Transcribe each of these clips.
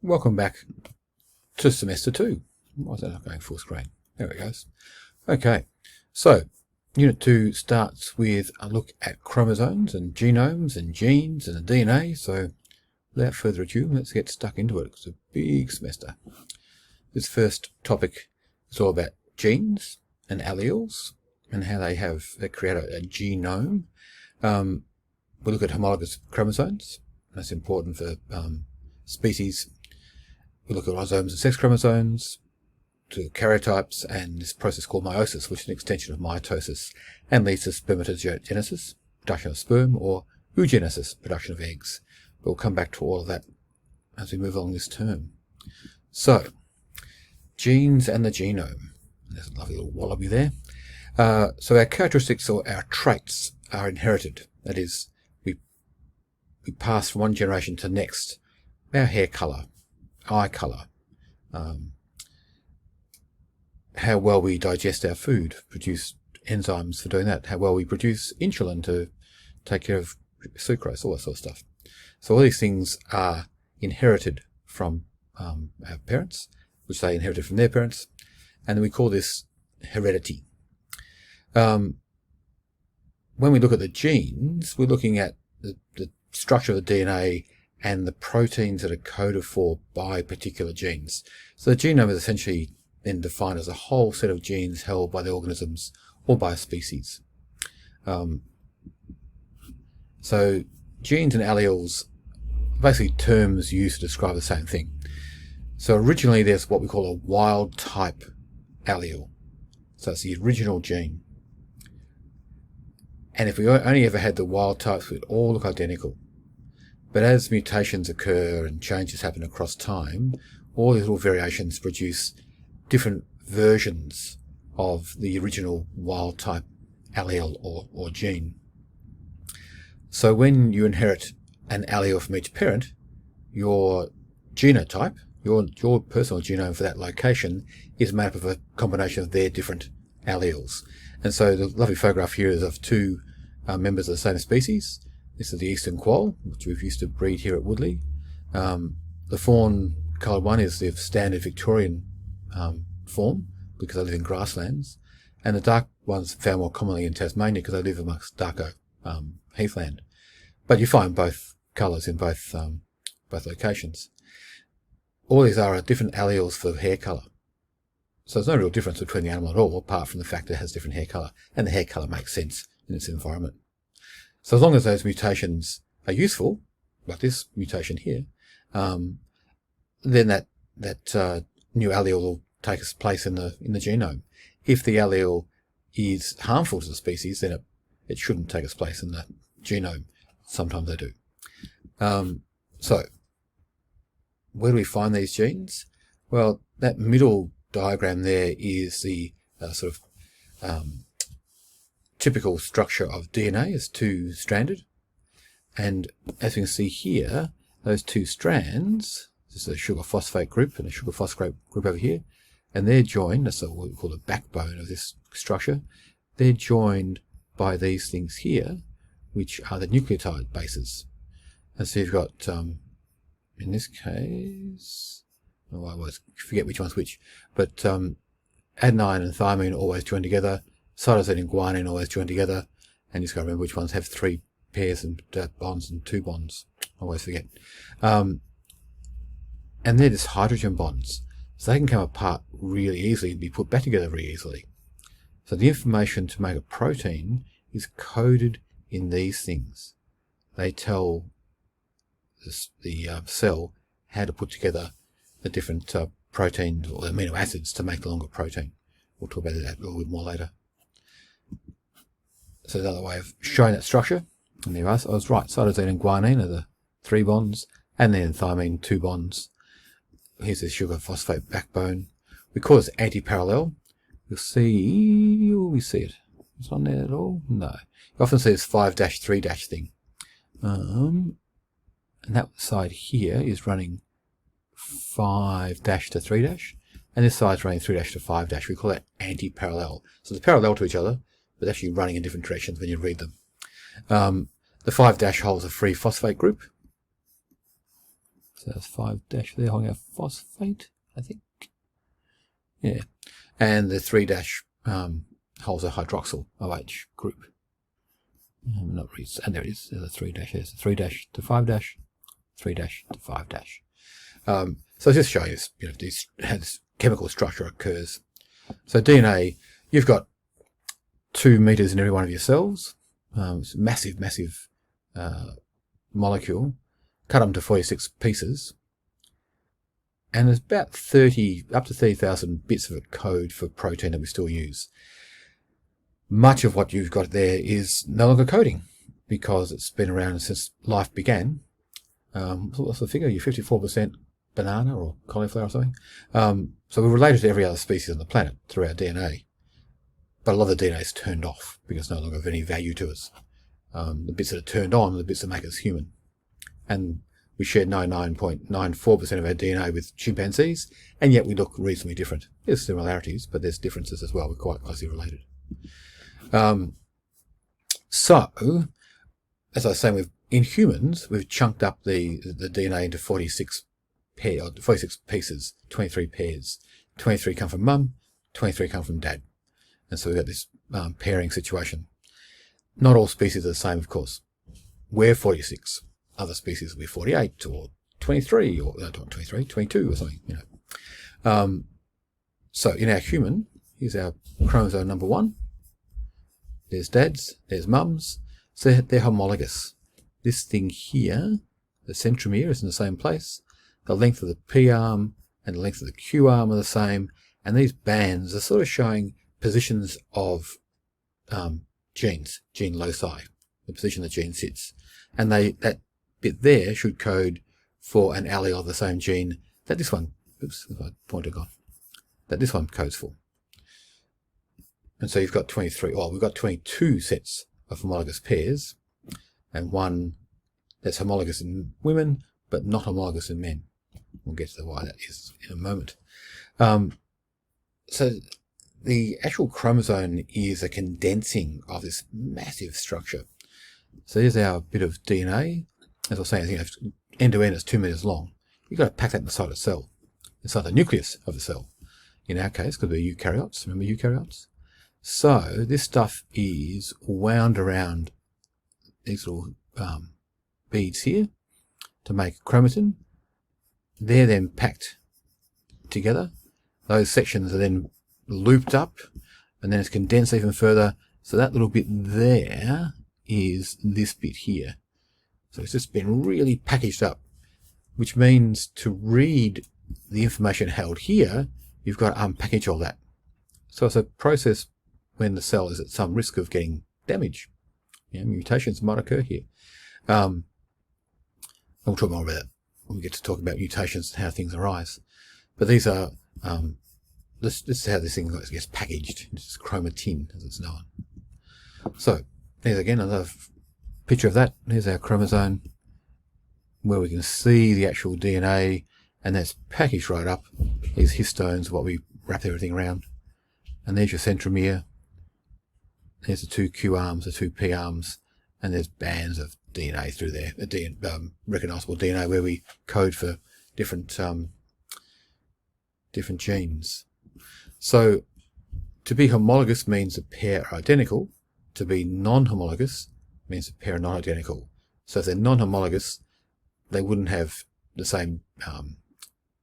Welcome back to semester 2. Why is that not going full screen? There it goes. Okay, so unit 2 starts with a look at chromosomes and genomes and genes and the DNA. So without further ado, let's get stuck into it. It's a big semester. This first topic is all about genes and alleles and how they create a genome. We look at homologous chromosomes. That's important for species. We look at ribosomes and sex chromosomes, to karyotypes, and this process called meiosis, which is an extension of mitosis, and leads to spermatogenesis, production of sperm, or oogenesis, production of eggs. But we'll come back to all of that as we move along this term. So, genes and the genome. There's a lovely little wallaby there. So our characteristics or our traits are inherited. That is, we pass from one generation to the next. Our hair colour, eye colour, how well we digest our food, produce enzymes for doing that, how well we produce insulin to take care of sucrose, all that sort of stuff. So all these things are inherited from our parents, which they inherited from their parents, and we call this heredity. When we look at the genes, we're looking at the structure of the DNA and the proteins that are coded for by particular genes. So the genome is essentially then defined as a whole set of genes held by the organisms or by a species. So genes and alleles are basically terms used to describe the same thing. So originally there's what we call a wild type allele. So it's the original gene. And if we only ever had the wild types, we'd all look identical. But as mutations occur and changes happen across time, all these little variations produce different versions of the original wild type allele or gene. So when you inherit an allele from each parent, your genotype, your personal genome for that location, is made up of a combination of their different alleles. And so the lovely photograph here is of two members of the same species. This is the eastern quoll, which we've used to breed here at Woodleigh. The fawn coloured one is the standard Victorian form, because they live in grasslands, and the dark ones found more commonly in Tasmania because they live amongst darker heathland. But you find both colours in both locations. All these are different alleles for hair colour. So there's no real difference between the animal at all, apart from the fact that it has different hair colour, and the hair colour makes sense in its environment. So as long as those mutations are useful, like this mutation here, then that new allele will take its place in the genome. If the allele is harmful to the species, then it shouldn't take its place in the genome. Sometimes they do. So where do we find these genes? Well, that middle diagram there is the sort of typical structure of DNA is two-stranded, and as you can see here, those two strands, this is a sugar phosphate group and a sugar phosphate group over here, and they're joined, that's what we call the backbone of this structure, they're joined by these things here, which are the nucleotide bases. And so you've got, in this case, I always forget which one's which, but adenine and thymine always join together, cytosine and guanine always join together, and you just got to remember which ones have 3 pairs and bonds and 2 bonds. I always forget. And they're just hydrogen bonds, so they can come apart really easily and be put back together very easily. So the information to make a protein is coded in these things. They tell the cell how to put together the different proteins or amino acids to make the longer protein. We'll talk about that a little bit more later. So another way of showing that structure, and there I was right, cytosine and guanine are the 3 bonds, and then thymine 2 bonds. Here's the sugar phosphate backbone. We call this anti-parallel. You'll see, we see it. It's on there at all? No. You often see this 5-3- thing. And that side here is running 5- to 3-, and this side's running 3- to 5-. We call that anti-parallel. So they're parallel to each other, but actually running in different directions when you read them. The 5- holds a free phosphate group. So that's 5' there, holding a phosphate, I think. Yeah. And the 3' holds a hydroxyl OH group. Not really, and there it is. There's a 3'. There's a 3' to 5', 3' to 5'. So just showing us, how this chemical structure occurs. So DNA, you've got 2 meters in every one of your cells. It's a massive, massive molecule. Cut them to 46 pieces. And there's about 30, up to 30,000 bits of it code for protein that we still use. Much of what you've got there is no longer coding because it's been around since life began. What's the figure? You're 54% banana or cauliflower or something. So we're related to every other species on the planet through our DNA. But a lot of the DNA is turned off because it's no longer of any value to us. The bits that are turned on are the bits that make us human. And we share 99.94% of our DNA with chimpanzees, and yet we look reasonably different. There's similarities, but there's differences as well. We're quite closely related. So, as I was saying, in humans, we've chunked up the DNA into 46 pieces, 23 pairs. 23 come from mum, 23 come from dad. And so we've got this pairing situation. Not all species are the same, of course. We're 46. Other species will be 48 or 23 or not 23, 22 or something, So in our human, here's our chromosome number 1. There's dad's, there's mum's. So they're homologous. This thing here, the centromere, is in the same place. The length of the P arm and the length of the Q arm are the same. And these bands are sort of showing positions of genes, gene loci, the position the gene sits. And that bit there should code for an allele of the same gene that this one, oops, if I pointer gone, that this one codes for. And so you've got 23, well, we've got 22 sets of homologous pairs, and one that's homologous in women, but not homologous in men. We'll get to why that is in a moment. So the actual chromosome is a condensing of this massive structure. So here's our bit of DNA. As I was saying, end to end is 2 meters long. You've got to pack that inside a cell, inside the nucleus of the cell. In our case, could be eukaryotes. Remember eukaryotes? So this stuff is wound around these little beads here to make chromatin. They're then packed together. Those sections are then looped up, and then it's condensed even further. So that little bit there is this bit here. So it's just been really packaged up, which means to read the information held here, you've got to unpackage all that. So it's a process when the cell is at some risk of getting damage. Mutations might occur here. We'll talk more about that when we get to talk about mutations and how things arise. But these are, this is how this thing gets packaged. This is chromatin, as it's known. So here's again another picture of that. Here's our chromosome where we can see the actual DNA, and that's packaged right up. These histones, what we wrap everything around. And there's your centromere. There's the 2 Q arms, the 2 P arms, and there's bands of DNA through there, recognizable DNA where we code for different genes. So to be homologous means a pair are identical. To be non-homologous means a pair are not identical. So if they're non-homologous, they wouldn't have the same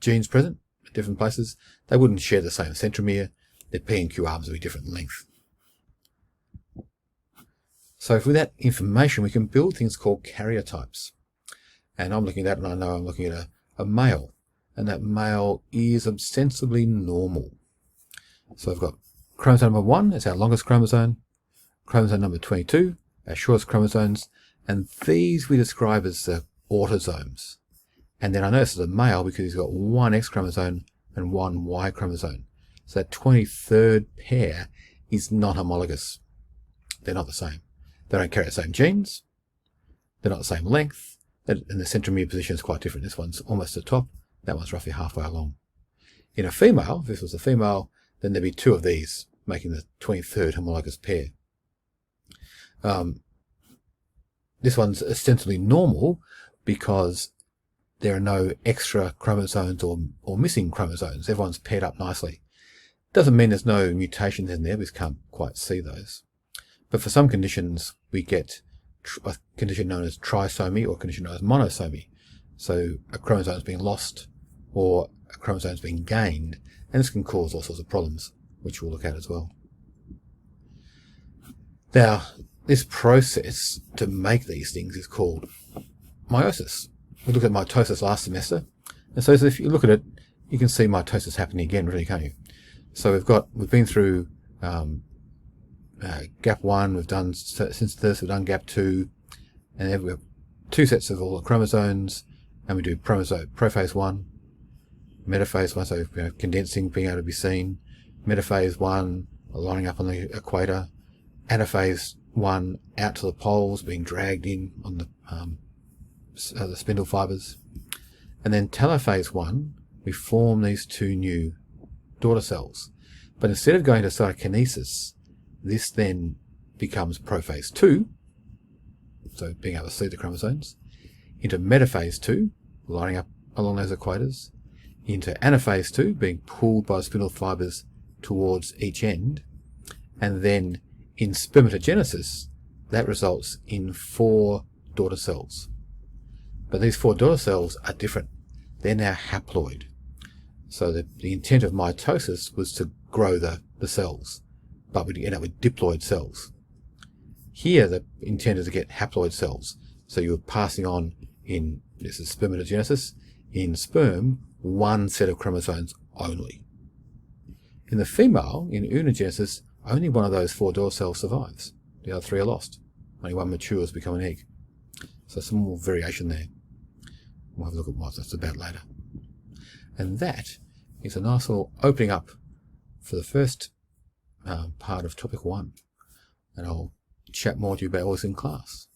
genes present at different places. They wouldn't share the same centromere. Their P and Q arms would be different length. So with that information, we can build things called karyotypes. And I'm looking at that, and I know I'm looking at a male. And that male is ostensibly normal. So I've got chromosome number 1, that's our longest chromosome. Chromosome number 22, our shortest chromosomes. And these we describe as the autosomes. And then I know this is a male because he's got 1 X chromosome and 1 Y chromosome. So that 23rd pair is not homologous. They're not the same. They don't carry the same genes. They're not the same length. And the centromere position is quite different. This one's almost at the top. That one's roughly halfway along. In a female, if this was a female, then there'd be 2 of these, making the 23rd homologous pair. This one's ostensibly normal because there are no extra chromosomes or missing chromosomes. Everyone's paired up nicely. Doesn't mean there's no mutations in there. We can't quite see those. But for some conditions, we get a condition known as trisomy or a condition known as monosomy. So a chromosome is being lost or a chromosome is being gained, and this can cause all sorts of problems, which we'll look at as well. Now, this process to make these things is called meiosis. We looked at mitosis last semester, and so if you look at it, you can see mitosis happening again, really, can't you? So we've been through gap 1, we've done synthesis, we've done gap 2, and then we have 2 sets of all the chromosomes, and we do prophase 1, metaphase 1, so condensing, being able to be seen, metaphase 1, lining up on the equator, anaphase 1, out to the poles, being dragged in on the spindle fibers, and then telophase 1, we form these 2 new daughter cells. But instead of going to cytokinesis, this then becomes prophase 2, so being able to see the chromosomes, into metaphase 2, lining up along those equators, into anaphase 2, being pulled by spindle fibers towards each end, and then in spermatogenesis, that results in 4 daughter cells. But these 4 daughter cells are different. They're now haploid. So the intent of mitosis was to grow the cells, but we'd end up with diploid cells. Here, the intent is to get haploid cells. So you're passing on this is spermatogenesis, in sperm, 1 set of chromosomes only. In the female, in oonogenesis, only one of those 4 daughter cells survives. The other 3 are lost. Only one matures to become an egg. So some more variation there. We'll have a look at what that's about later. And that is a nice little opening up for the first part of topic 1. And I'll chat more to you about all this in class.